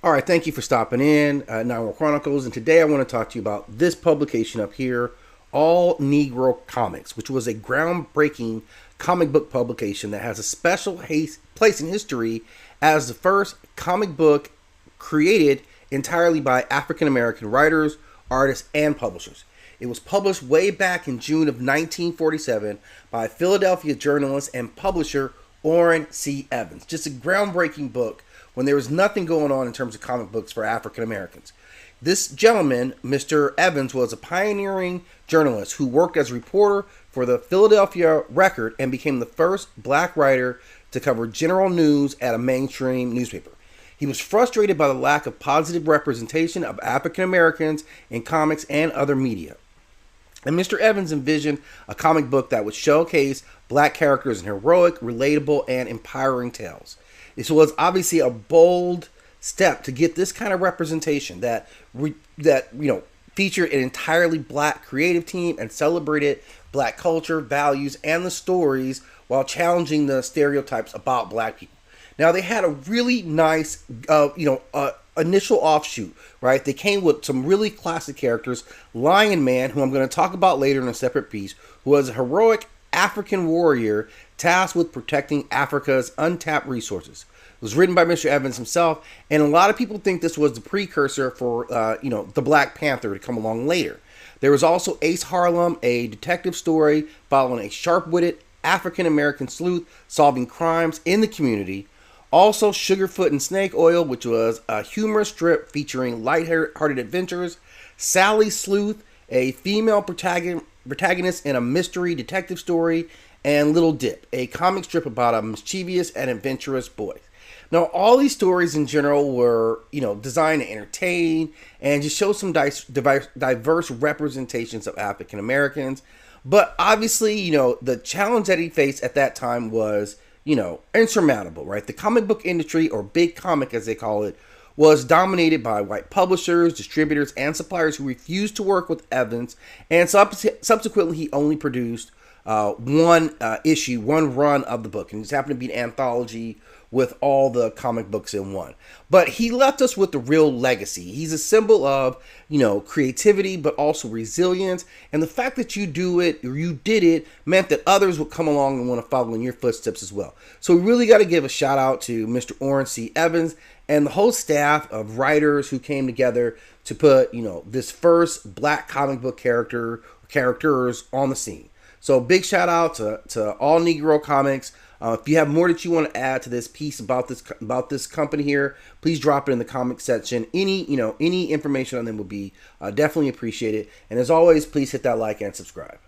All right, thank you for stopping in, Nine Chronicles, and today I want to talk to you about this publication up here, All-Negro Comics, which was a groundbreaking comic book publication that has a special place in history as the first comic book created entirely by African-American writers, artists, and publishers. It was published way back in June of 1947 by Philadelphia journalist and publisher Orrin C. Evans. Just a groundbreaking book when there was nothing going on in terms of comic books for African Americans. This gentleman, Mr. Evans, was a pioneering journalist who worked as a reporter for the Philadelphia Record and became the first black writer to cover general news at a mainstream newspaper. He was frustrated by the lack of positive representation of African Americans in comics and other media. And Mr. Evans envisioned a comic book that would showcase black characters in heroic, relatable, and empowering tales. This was obviously a bold step to get this kind of representation that featured an entirely black creative team and celebrated black culture, values, and the stories while challenging the stereotypes about black people. Now, they had a really nice, initial offshoot, right? They came with some really classic characters. Lion Man, who I'm going to talk about later in a separate piece, who was a heroic African warrior tasked with protecting Africa's untapped resources. It was written by Mr. Evans himself, and a lot of people think this was the precursor for, the Black Panther to come along later. There was also Ace Harlem, a detective story following a sharp-witted African-American sleuth solving crimes in the community. Also, Sugarfoot and Snake Oil, which was a humorous strip featuring lighthearted adventures. Sally Sleuth, a female protagonist in a mystery detective story. And Little Dip, a comic strip about a mischievous and adventurous boy. Now, all these stories in general were, designed to entertain and just show some diverse representations of African Americans. But obviously, the challenge that he faced at that time was, insurmountable, right? The comic book industry, or big comic as they call it, was dominated by white publishers, distributors, and suppliers who refused to work with Evans, and subsequently he only produced one run of the book, and it happened to be an anthology with all the comic books in one. But he left us with the real legacy. He's a symbol of, creativity, but also resilience. And the fact that you did it, meant that others would come along and want to follow in your footsteps as well. So we really got to give a shout out to Mr. Orrin C. Evans and the whole staff of writers who came together to put, this first black comic book characters on the scene. So big shout out to All-Negro Comics. If you have more that you want to add to this piece about this company here, please drop it in the comment section. Any information on them would be definitely appreciated. And as always, please hit that like and subscribe.